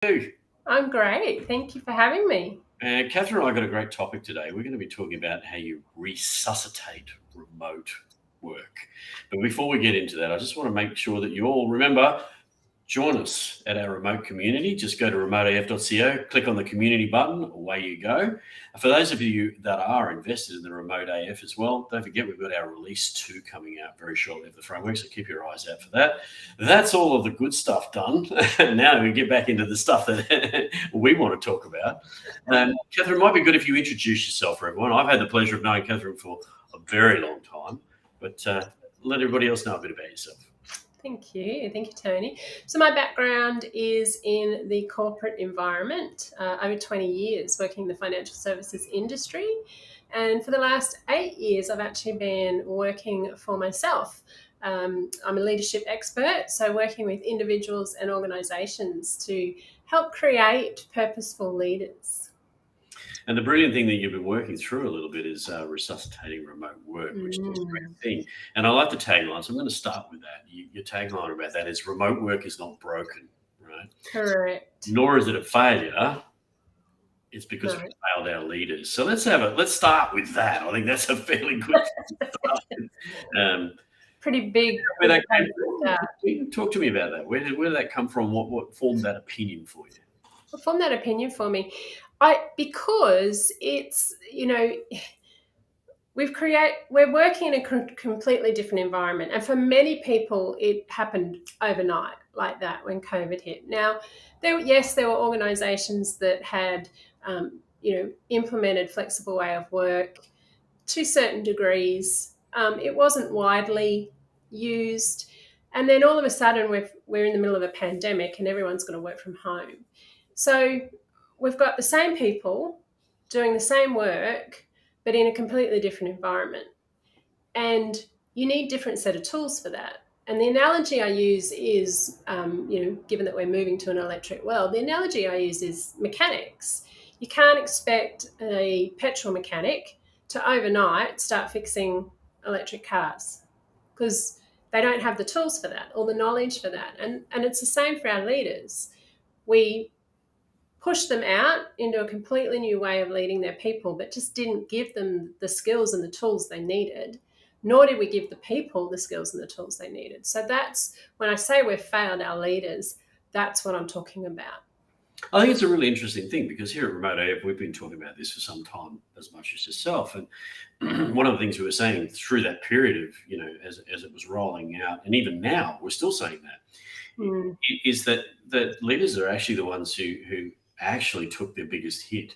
Hey, I'm great. Thank you for having me. Catherine and I got a great topic today. We're going to be talking about how you resuscitate remote work. But before we get into that, I just want to make sure that you all remember join us at our remote community. Just go to remoteaf.co, click on the community button, away you go. For those of you that are invested in the remote AF as well, don't forget we've got our release 2 coming out very shortly of the framework, so keep your eyes out for that. That's all of the good stuff done. Now we get back into the stuff that we want to talk about. Catherine, it might be good if you introduce yourself for everyone. I've had the pleasure of knowing Catherine for a very long time, but let everybody else know a bit about yourself. Thank you. Thank you, Tony. So, my background is in the corporate environment, over 20 years working in the financial services industry. And for the last 8 years, I've actually been working for myself. I'm a leadership expert, so working with individuals and organizations to help create purposeful leaders. And the brilliant thing that you've been working through a little bit is resuscitating remote work, which is a Mm, great thing. And I like the tagline, so I'm going to start with that. Your tagline about that is remote work is not broken, right? correct. Nor is it a failure. It's because we No. failed our leaders. So let's start with that. I think that's a fairly good start. Um, Pretty big, where big that came place to start. from. Talk to me about that. Where did that come from? What formed that opinion for you? Form that opinion for me. I because it's we're working in a completely different environment, and for many people it happened overnight like that when COVID hit. Now, there were organisations that had implemented flexible way of work to certain degrees. It wasn't widely used, and then all of a sudden we're in the middle of a pandemic and everyone's going to work from home. So we've got the same people doing the same work, but in a completely different environment. And you need different set of tools for that. And the analogy I use is, given that we're moving to an electric world, the analogy I use is mechanics. You can't expect a petrol mechanic to overnight start fixing electric cars because they don't have the tools for that or the knowledge for that. And it's the same for our leaders. We pushed them out into a completely new way of leading their people, but just didn't give them the skills and the tools they needed, nor did we give the people the skills and the tools they needed. So that's when I say we've failed our leaders, that's what I'm talking about. I think it's a really interesting thing because here at Remote AF, we've been talking about this for some time, as much as yourself. And one of the things we were saying through that period of, as it was rolling out, and even now, we're still saying that, Mm, is that leaders are actually the ones who actually took their biggest hit.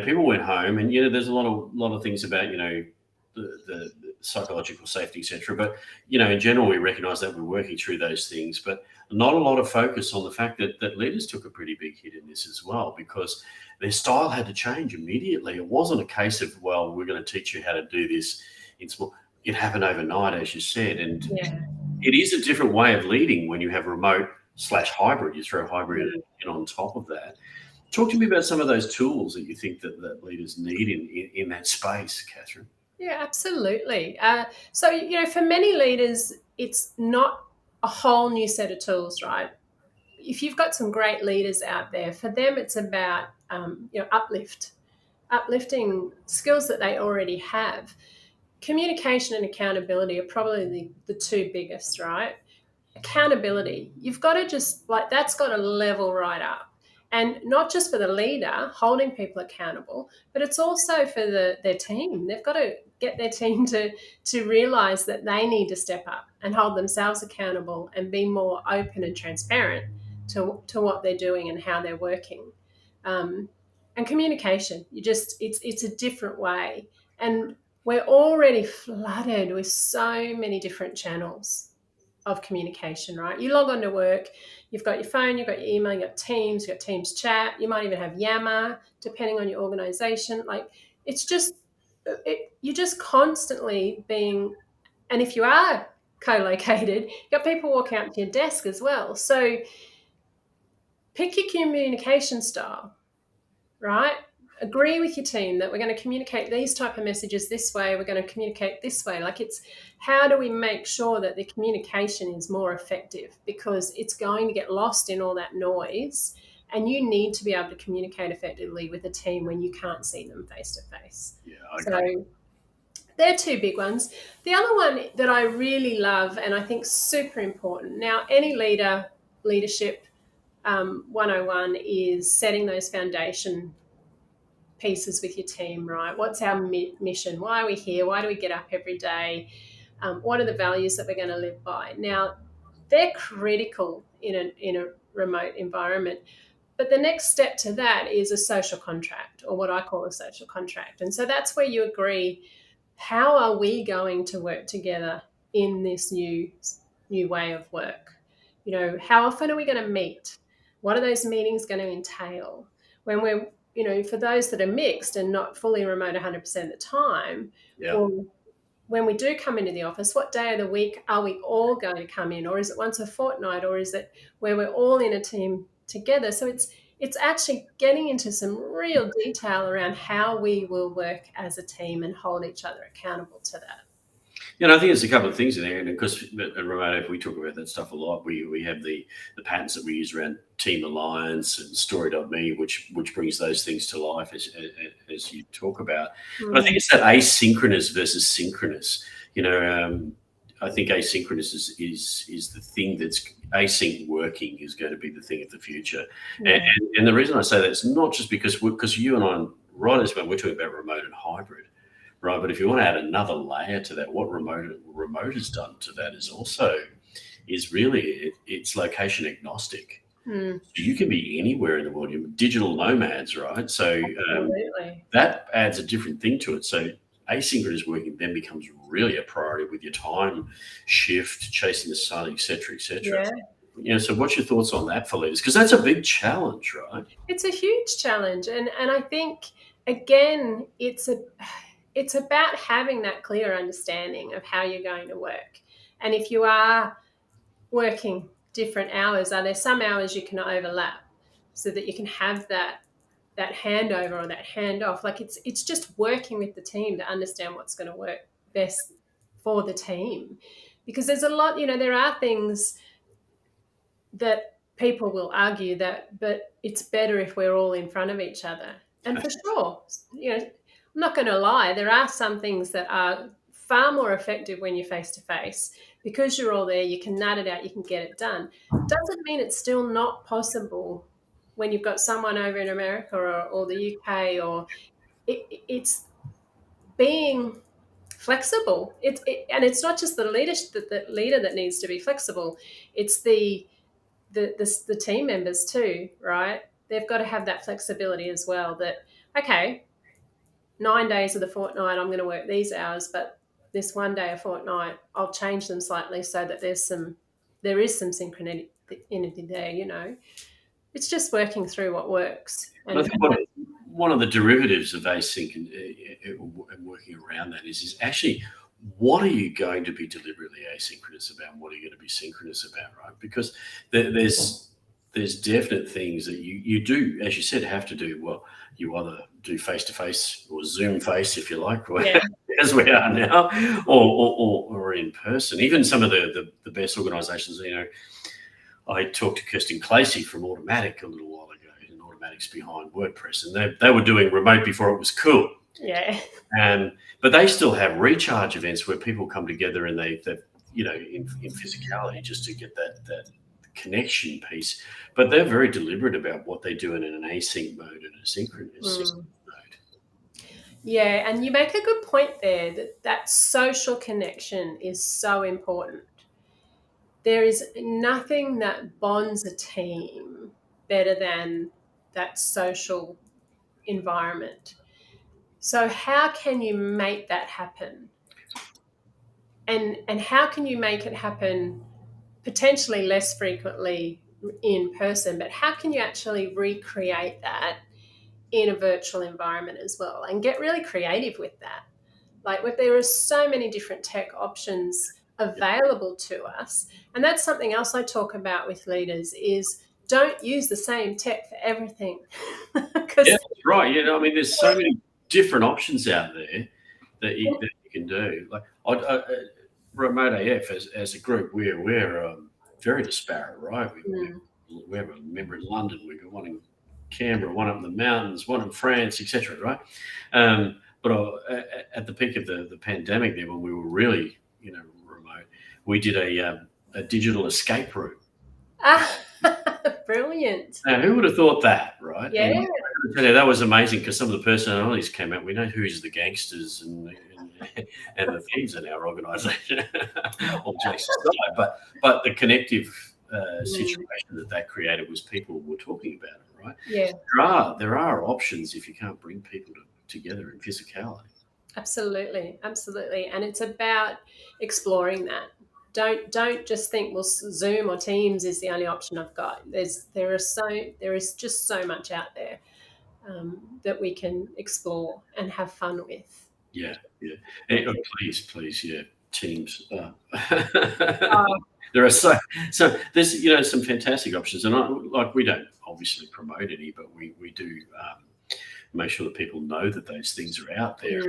People went home, and there's a lot of things about the psychological safety, etc. But in general, we recognise that we're working through those things, but not a lot of focus on the fact that leaders took a pretty big hit in this as well because their style had to change immediately. It wasn't a case of, well, we're going to teach you how to do this in small. It happened overnight, as you said, and yeah. it is a different way of leading when you have remote/hybrid. You throw hybrid Mm. in on top of that. Talk to me about some of those tools that you think that leaders need in that space, Catherine. Yeah, absolutely. For many leaders, it's not a whole new set of tools, right? If you've got some great leaders out there, for them, it's about uplifting skills that they already have. Communication and accountability are probably the two biggest, right? Accountability, you've got to just like that's got to level right up. And not just for the leader holding people accountable, but it's also for their team. They've got to get their team to realize that they need to step up and hold themselves accountable and be more open and transparent to what they're doing and how they're working. Um, and communication, it's a different way. And we're already flooded with so many different channels of communication, right? You log on to work, you've got your phone, you've got your email, you've got Teams, you've got Teams chat, you might even have Yammer, depending on your organization. Like, it's just, you're just constantly being, and if you are co-located, you've got people walking out to your desk as well. So pick your communication style, right? Agree with your team that we're going to communicate these type of messages this way, we're going to communicate this way. Like, it's how do we make sure that the communication is more effective, because it's going to get lost in all that noise, And you need to be able to communicate effectively with a team when you can't see them face to face. Yeah, So they're two big ones. The other one that I really love and I think super important. Now, any leadership 101 is setting those foundation pieces with your team, right? What's our mission? Why are we here? Why do we get up every day? What are the values that we're going to live by? Now, they're critical in a remote environment. But the next step to that is a social contract, or what I call a social contract. And so that's where you agree, how are we going to work together in this new way of work? How often are we going to meet? What are those meetings going to entail? When we're, for those that are mixed and not fully remote 100% of the time, yeah. well, when we do come into the office, what day of the week are we all going to come in? Or is it once a fortnight? Or is it where we're all in a team together? So it's actually getting into some real detail around how we will work as a team and hold each other accountable to that. Yeah, I think there's a couple of things in there, and because at Remote, we talk about that stuff a lot. We have the patterns that we use around Team Alliance and Story.me, which brings those things to life as you talk about. But I think it's that asynchronous versus synchronous. I think asynchronous is the thing that's async working is going to be the thing of the future. Yeah. And the reason I say that is not just because you and I, right as well, we're talking about remote and hybrid. Right, but if you want to add another layer to that, what remote has done to that is really it's location agnostic. So you can be anywhere in the world. You're digital nomads, right? So that adds a different thing to it. So asynchronous working then becomes really a priority with your time shift, chasing the sun, etc., etc. Yeah. So what's your thoughts on that for leaders? Because that's a big challenge, right? It's a huge challenge, and I think again, it's about having that clear understanding of how you're going to work. And if you are working different hours, are there some hours you can overlap so that you can have that handover or that handoff? Like it's just working with the team to understand what's going to work best for the team. Because there's a lot, there are things that people will argue but it's better if we're all in front of each other. And for sure, I'm not going to lie, there are some things that are far more effective when you're face to face because you're all there, you can nut it out, you can get it done. Doesn't mean it's still not possible when you've got someone over in America or the UK, or it's being flexible. And it's not just the leader that needs to be flexible. It's the team members too, right? They've got to have that flexibility as well, that, okay, 9 days of the fortnight, I'm going to work these hours, but this one day a fortnight, I'll change them slightly so that there is some synchronity there, It's just working through what works. And I think one of the derivatives of async and working around that is actually, what are you going to be deliberately asynchronous about? What are you going to be synchronous about, right? Because there's definite things that you do, as you said, have to do. Well, you either do face-to-face or Zoom face, if you like, as we are now, or in person. Even some of the best organisations, I talked to Kirsten Clasey from Automatic a little while ago, and Automatic's behind WordPress, and they were doing remote before it was cool. Yeah. But they still have recharge events where people come together and they in physicality just to get that connection piece. But they're very deliberate about what they do in an async mode and a synchronous mode. Yeah, and you make a good point there that social connection is so important. There is nothing that bonds a team better than that social environment. So how can you make that happen? And how can you make it happen potentially less frequently in person, but how can you actually recreate that in a virtual environment as well and get really creative with that? Like, there are so many different tech options available to us. And that's something else I talk about with leaders is don't use the same tech for everything. Yeah, that's right. There's so many different options out there that you can do. Like Remote AF as a group, we're very disparate, right? we have a member in London, we've got one in Canberra, one up in the mountains, one in France, etc. Right? But at the peak of the pandemic, there when we were really, remote, we did a digital escape room. Ah, brilliant. Now, who would have thought that, right? Yeah. And I tell you, that was amazing because some of the personalities came out. We know who's the gangsters and the thieves in our organisation, all jokes aside. But the connective situation that created was people were talking about it, right? Yeah. There are options if you can't bring people together in physicality. Absolutely. And it's about exploring that. Don't just think, well, Zoom or Teams is the only option I've got. There is just so much out there that we can explore and have fun with. Yeah. And, please, yeah. Teams. There are so there's some fantastic options, and we don't obviously promote any, but we do make sure that people know that those things are out there.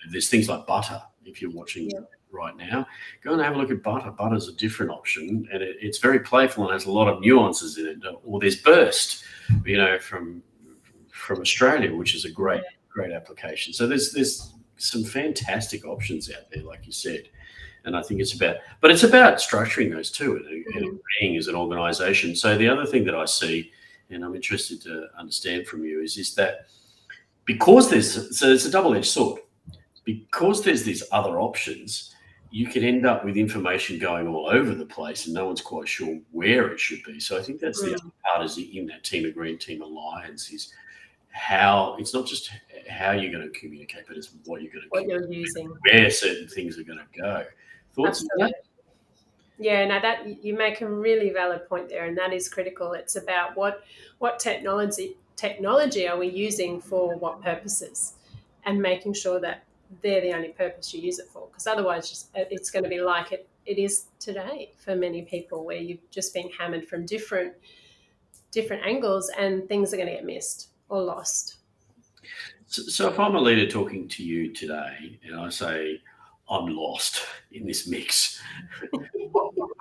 There's things like butter. If you're watching right now, go and have a look at butter. Butter's a different option, and it's very playful and has a lot of nuances in it. Or there's Burst, from Australia, which is a great application. So there's some fantastic options out there, like you said. And I think it's about structuring those too and being as an organisation. So the other thing that I see, and I'm interested to understand from you, is that because it's a double-edged sword. Because there's these other options, you can end up with information going all over the place, and no one's quite sure where it should be. So I think that's the other part is in that Team Agree, Team Alliance is how it's not just how you're going to communicate, but it's what you're using, where certain things are going to go. Thoughts on that? Yeah, no, that you make a really valid point there, and that is critical. It's about what technology are we using for what purposes, and making sure that they're the only purpose you use it for. Because otherwise, it's going to be like it is today for many people, where you've just been hammered from different angles, and things are going to get missed or lost. So if I'm a leader talking to you today, and I say, I'm lost in this mix.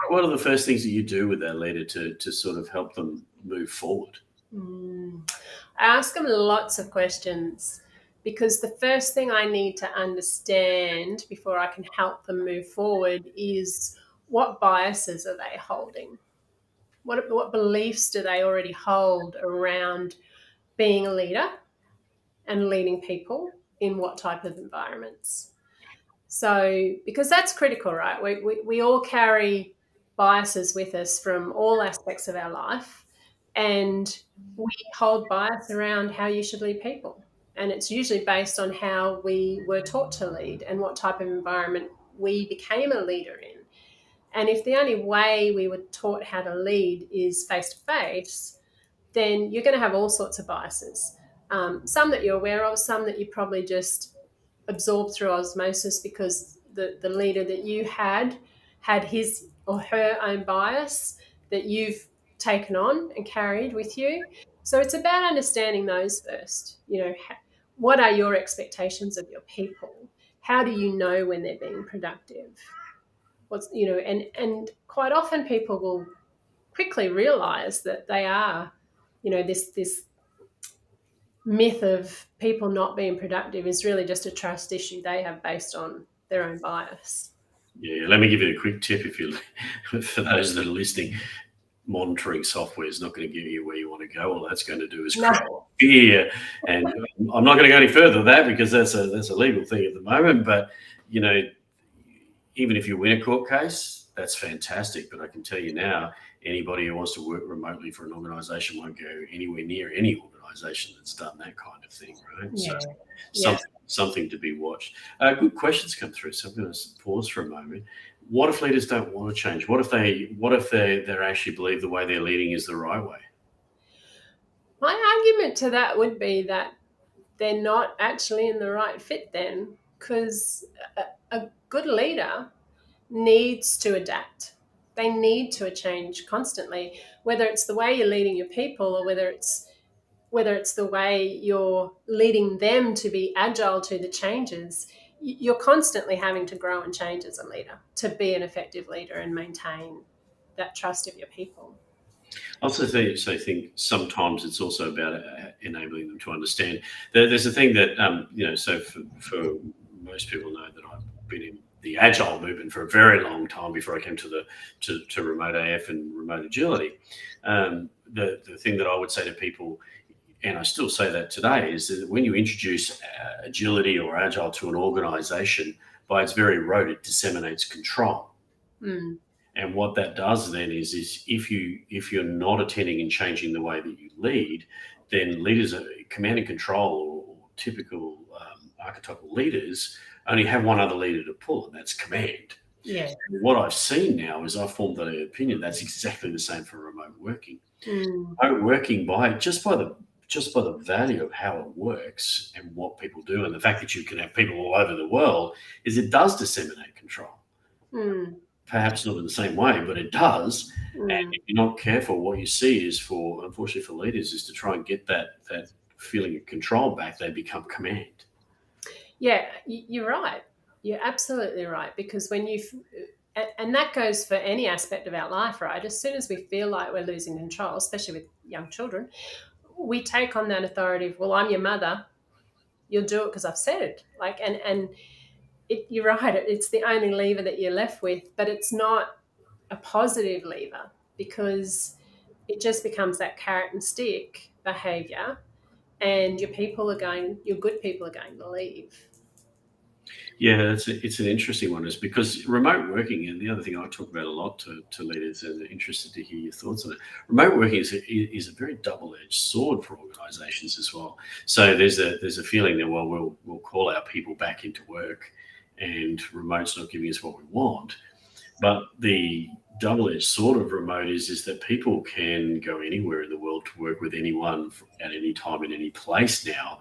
What are the first things that you do with that leader to sort of help them move forward? I ask them lots of questions, because the first thing I need to understand before I can help them move forward is what biases are they holding? What beliefs do they already hold around being a leader and leading people in what type of environments? So, because that's critical, right? We all carry biases with us from all aspects of our life, and we hold bias around how you should lead people. And it's usually based on how we were taught to lead and what type of environment we became a leader in. And if the only way we were taught how to lead is face-to-face, then you're going to have all sorts of biases. Some that you're aware of, some that you probably just absorbed through osmosis because the leader that you had his or her own bias that you've taken on and carried with you. So it's about understanding those first. What are your expectations of your people? How do you know when they're being productive? And quite often people will quickly realize that they are, this myth of people not being productive is really just a trust issue they have based on their own bias. Yeah, let me give you a quick tip for those that are listening. Monitoring software is not going to get you where you want to go. All that's going to do is create fear. And I'm not going to go any further than that because that's a legal thing at the moment. But even if you win a court case, that's fantastic. But I can tell you now, anybody who wants to work remotely for an organisation won't go anywhere near any organisation that's done that kind of thing, right? Yeah. So something to be watched. Good questions come through, so I'm going to pause for a moment. What if leaders don't want to change? What if they actually believe the way they're leading is the right way? My argument to that would be that they're not actually in the right fit then, because a good leader needs to adapt. They need to change constantly, whether it's the way you're leading your people or whether it's the way you're leading them to be agile to the changes. You're constantly having to grow and change as a leader to be an effective leader and maintain that trust of your people. I also think sometimes it's also about enabling them to understand. There's a thing that so for most people know that I've been in the agile movement for a very long time before I came to remote AF and remote agility. The thing that I would say to people, and I still say that today, is that when you introduce agility or agile to an organization, by its very root, it disseminates control. Mm. And what that does then is if you're not attending and changing the way that you lead, then leaders, command and control, or typical archetypal leaders, only have one other leader to pull, and that's command. Yeah. And what I've seen now is I've formed the opinion that's exactly the same for remote working. Mm. Remote working, by the value of how it works and what people do, and the fact that you can have people all over the world, is it does disseminate control. Mm. Perhaps not in the same way, but it does. And Mm. if you're not careful, what you see is, unfortunately for leaders, is to try and get that feeling of control back, they become command. Yeah, you're right. You're absolutely right. Because when and that goes for any aspect of our life, right? As soon as we feel like we're losing control, especially with young children, we take on that authority of, well, I'm your mother. You'll do it because I've said. You're right. It's the only lever that you're left with, but it's not a positive lever because it just becomes that carrot and stick behavior, and your good people are going to leave. Yeah, it's an interesting one, is because remote working, and the other thing I talk about a lot to leaders, and interested to hear your thoughts on it. Remote working is a very double-edged sword for organisations as well. So there's a feeling that, well, we'll call our people back into work, and remote's not giving us what we want. But the double-edged sword of remote is that people can go anywhere in the world to work with anyone at any time in any place now,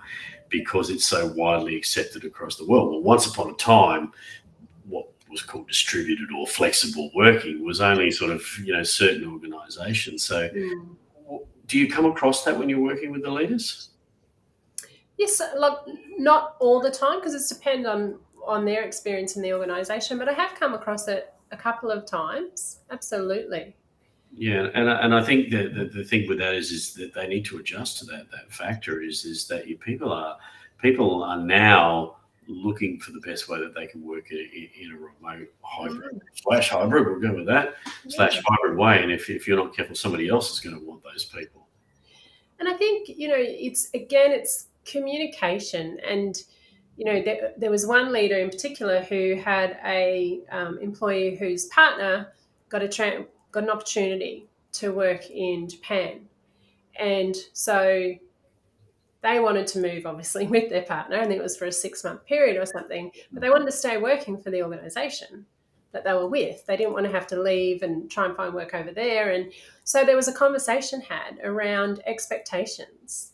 because it's so widely accepted across the world. Well, once upon a time, what was called distributed or flexible working was only sort of certain organisations. So, Mm. do you come across that when you're working with the leaders? Yes, look, not all the time because it's depend on their experience in the organisation, but I have come across it a couple of times. Absolutely. Yeah, and I think the thing with that is that they need to adjust to that factor, is that people are now looking for the best way that they can work in a remote hybrid Mm. slash hybrid. We'll go with that Yeah. slash hybrid way. And if you're not careful, somebody else is going to want those people. And I think, it's communication. And, there was one leader in particular who had a employee whose partner got an opportunity to work in Japan. And so they wanted to move, obviously, with their partner. I think it was for a 6-month period or something, but they wanted to stay working for the organisation that they were with. They didn't want to have to leave and try and find work over there. And so there was a conversation had around expectations.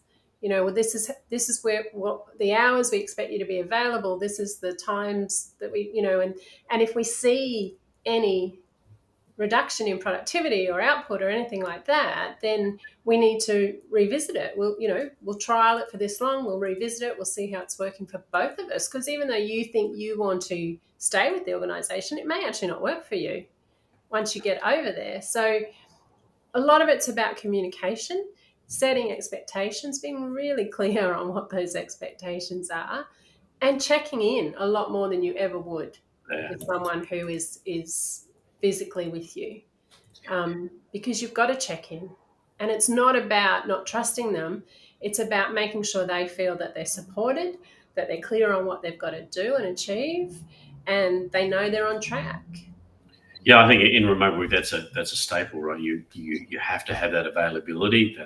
Well, this is what the hours we expect you to be available. This is the times that and if we see any reduction in productivity or output or anything like that, then we need to revisit it. We'll trial it for this long, we'll revisit it, we'll see how it's working for both of us. Because even though you think you want to stay with the organisation, it may actually not work for you once you get over there. So a lot of it's about communication, setting expectations, being really clear on what those expectations are, and checking in a lot more than you ever would Yeah. with someone who is physically with you, because you've got to check in. And it's not about not trusting them. It's about making sure they feel that they're supported, that they're clear on what they've got to do and achieve, and they know they're on track. Yeah, I think in remote work that's a staple, right? You have to have that availability,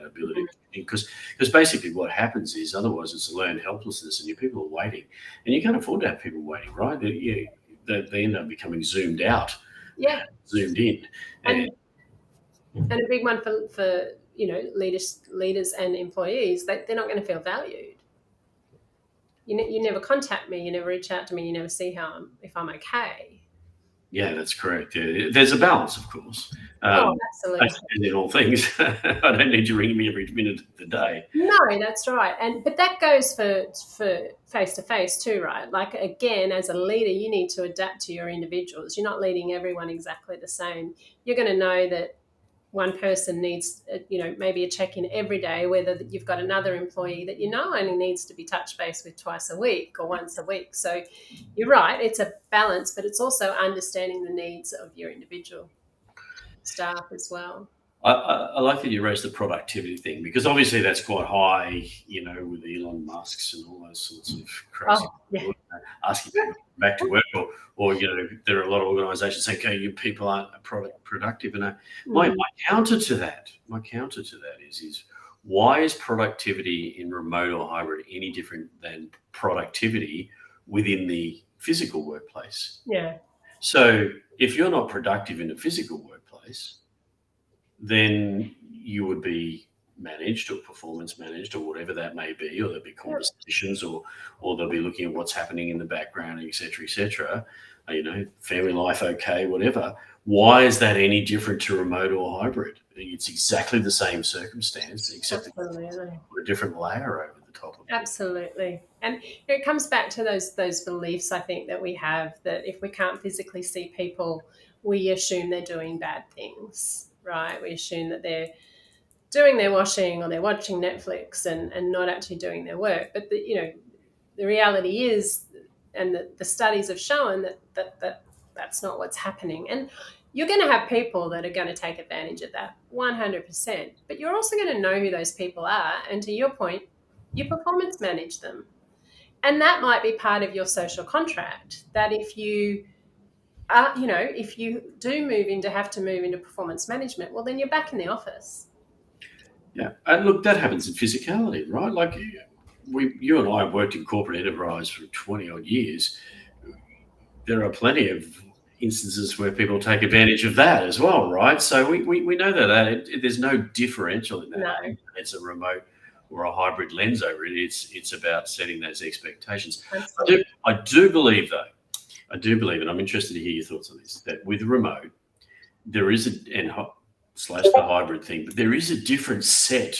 because basically what happens is, otherwise it's a learned helplessness, and your people are waiting, and you can't afford to have people waiting, right? They end up becoming zoomed out, Yeah. zoomed in, And a big one for leaders and employees, they're not going to feel valued. You never contact me, you never reach out to me, you never see if I'm okay. Yeah, that's correct. Yeah. There's a balance, of course. Absolutely. As in all things, I don't need you ringing me every minute of the day. No, that's right. But that goes for face to face too, right? Like, again, as a leader, you need to adapt to your individuals. You're not leading everyone exactly the same. You're going to know that one person needs, maybe a check-in every day, whether you've got another employee that only needs to be touch base with twice a week or once a week. So you're right, it's a balance, but it's also understanding the needs of your individual staff as well. I like that you raised the productivity thing, because obviously that's quite high, with Elon Musk's and all those sorts of crazy people, asking people back to work, or there are a lot of organisations saying, okay, you people aren't productive. And my counter to that is why is productivity in remote or hybrid any different than productivity within the physical workplace? Yeah. So if you're not productive in a physical workplace, then you would be managed or performance managed or whatever that may be, or there'll be conversations, or they'll be looking at what's happening in the background, etc., family life, okay, whatever. Why is that any different to remote or hybrid? It's exactly the same circumstance, except a different layer over the top of it. Absolutely. And it comes back to those beliefs, I think, that we have, that if we can't physically see people, we assume they're doing bad things. Right, we assume that they're doing their washing or they're watching Netflix and not actually doing their work. But the reality is, and the studies have shown that's not what's happening. And you're going to have people that are going to take advantage of that 100%. But you're also going to know who those people are. And to your point, you performance manage them. And that might be part of your social contract, that if you if you do have to move into performance management, well, then you're back in the office. Yeah, and look, that happens in physicality, right? Like you and I have worked in corporate enterprise for 20 odd years. There are plenty of instances where people take advantage of that as well, right? So we know that there's no differential in that. No. It's a remote or a hybrid lens over it. It's about setting those expectations. Absolutely. I do believe, though. And I'm interested to hear your thoughts on this, that with remote, there is slash the hybrid thing, but there is a different set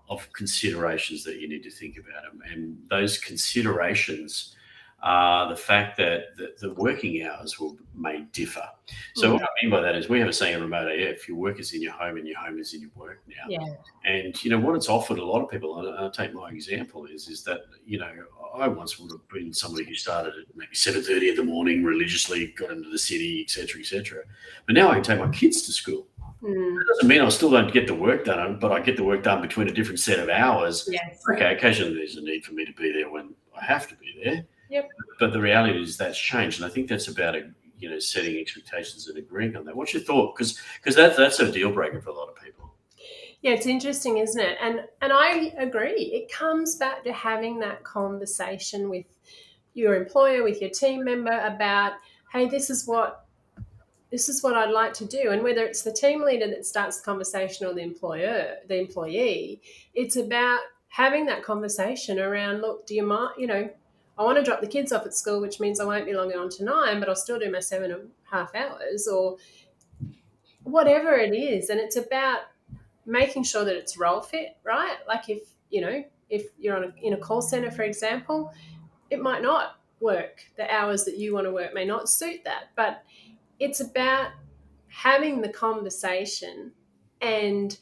of considerations that you need to think about. And those considerations are the fact that the working hours may differ. So what I mean by that is, we have a saying in remote AF, your work is in your home and your home is in your work now. Yeah. And, what it's offered a lot of people, and I'll take my example, is that, I once would have been somebody who started at maybe 7:30 in the morning, religiously got into the city, etc. But now I can take my kids to school. That doesn't mean I still don't get the work done, but I get the work done between a different set of hours. Yes. Okay, occasionally there's a need for me to be there when I have to be there. Yep. But the reality is that's changed, and I think that's about setting expectations and agreeing on that. What's your thought? Because that's a deal breaker for a lot of people. Yeah, it's interesting, isn't it? And I agree. It comes back to having that conversation with your employer, with your team member, about, hey, this is what I'd like to do. And whether it's the team leader that starts the conversation or the employee, it's about having that conversation around, look, do you mind, I want to drop the kids off at school, which means I won't be logging on to 9, but I'll still do my 7.5 hours, or whatever it is. And it's about making sure that it's role fit, right? Like if you're in a call center, for example, it might not work. The hours that you want to work may not suit that, but it's about having the conversation and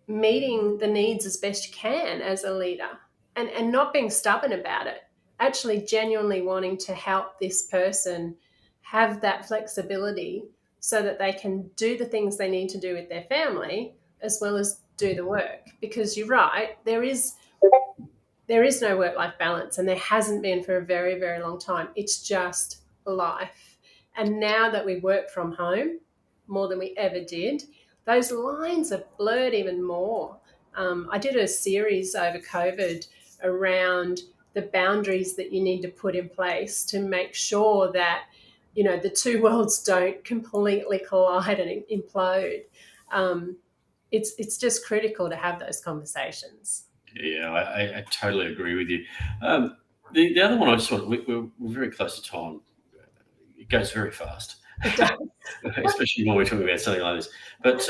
meeting the needs as best you can as a leader, and not being stubborn about it, actually genuinely wanting to help this person have that flexibility so that they can do the things they need to do with their family as well as do the work. Because you're right, there is no work-life balance, and there hasn't been for a very, very long time. It's just life. And now that we work from home more than we ever did, those lines are blurred even more. I did a series over COVID around the boundaries that you need to put in place to make sure that, the two worlds don't completely collide and implode. It's just critical to have those conversations. Yeah, I totally agree with you. The other one I just want, we're very close to time. It goes very fast, especially when we're talking about something like this. But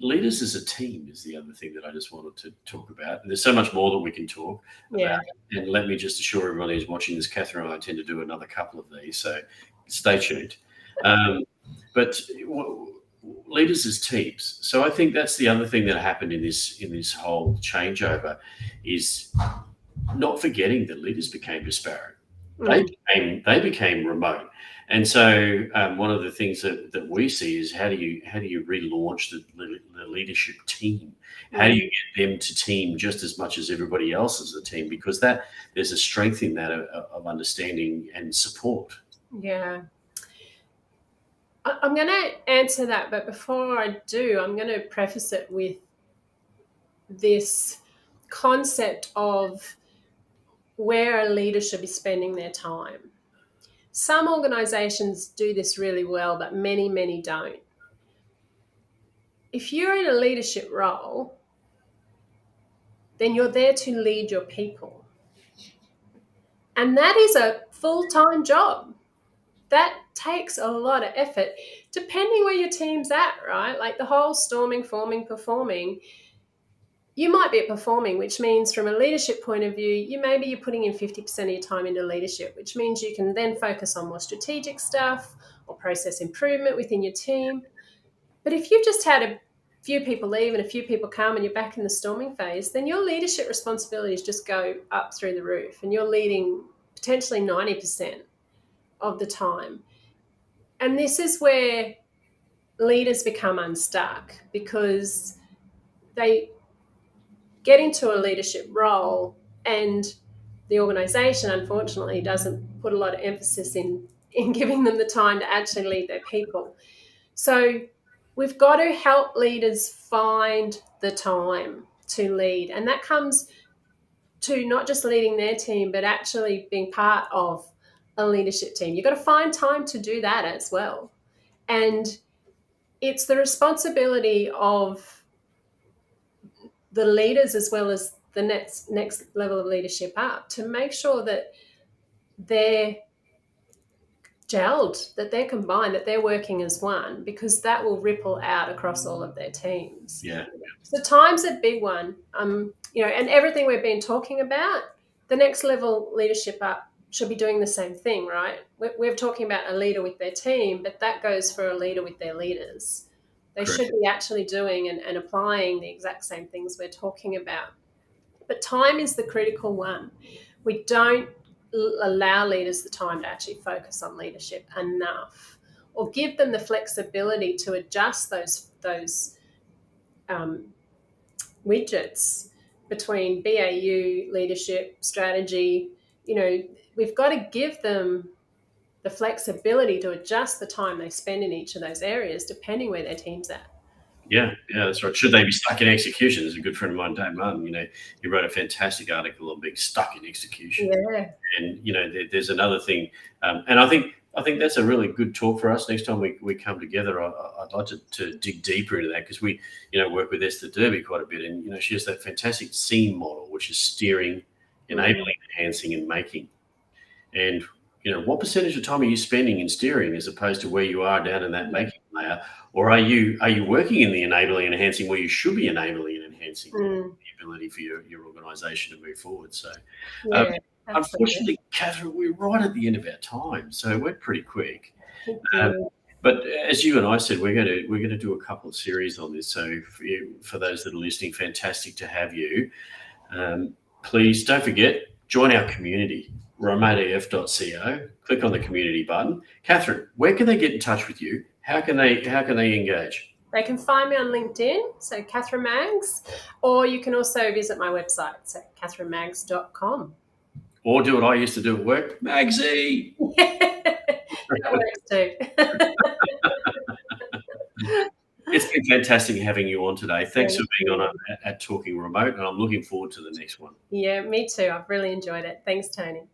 leaders as a team is the other thing that I just wanted to talk about. And there's so much more that we can talk about. And let me just assure everybody who's watching this, Kathryn and I intend to do another couple of these, so stay tuned. But leaders as teams. So I think that's the other thing that happened in this whole changeover is not forgetting that leaders became disparate. Mm. They became remote, and so one of the things that we see is how do you relaunch the leadership team? How do Mm. you get them to team just as much as everybody else as a team? Because that there's a strength in that of understanding and support. Yeah. I'm going to answer that, but before I do, I'm going to preface it with this concept of where a leader should be spending their time. Some organizations do this really well, but many, many don't. If you're in a leadership role, then you're there to lead your people. And that is a full-time job. That takes a lot of effort, depending where your team's at, right? Like the whole storming, forming, performing. You might be at performing, which means from a leadership point of view, maybe you're putting in 50% of your time into leadership, which means you can then focus on more strategic stuff or process improvement within your team. But if you've just had a few people leave and a few people come and you're back in the storming phase, then your leadership responsibilities just go up through the roof and you're leading potentially 90% of the time. And this is where leaders become unstuck because they get into a leadership role and the organization unfortunately doesn't put a lot of emphasis in giving them the time to actually lead their people. So we've got to help leaders find the time to lead, and that comes to not just leading their team but actually being part of a leadership team. You've got to find time to do that as well, and it's the responsibility of the leaders as well as the next level of leadership up to make sure that they're gelled, that they're combined, that they're working as one, because that will ripple out across all of their teams. Yeah. So time's a big one. And everything we've been talking about, the next level leadership up should be doing the same thing, right? We're talking about a leader with their team, but that goes for a leader with their leaders. They Correct. should be actually doing and applying the exact same things we're talking about. But time is the critical one. We don't allow leaders the time to actually focus on leadership enough, or give them the flexibility to adjust those widgets between BAU, leadership, strategy. We've got to give them the flexibility to adjust the time they spend in each of those areas depending where their team's at. Yeah, that's right. Should they be stuck in execution? There's a good friend of mine, Dave Martin. He wrote a fantastic article on being stuck in execution. Yeah. And there's another thing, and I think that's a really good talk for us. Next time we come together, I'd like to dig deeper into that because we work with Esther Derby quite a bit, and she has that fantastic SEAM model, which is steering, enabling, enhancing, and making. And what percentage of time are you spending in steering as opposed to where you are down in that making layer? Or are you working in the enabling and enhancing where you should be enabling and enhancing the ability for your organisation to move forward? So, unfortunately, Kathryn, we're right at the end of our time, so it went pretty quick. But as you and I said, we're going to do a couple of series on this. So for those that are listening, fantastic to have you. Please don't forget, join our community. remoteaf.co. Click on the community button. Kathryn, where can they get in touch with you? How can they engage? They can find me on LinkedIn, so Kathryn Maggs, or you can also visit my website, so kathrynmaggs.com. Or do what I used to do at work, Maggsy. That works too. It's been fantastic having you on today. Thanks for being on at Talking Remote, and I'm looking forward to the next one. Yeah, me too. I've really enjoyed it. Thanks, Tony.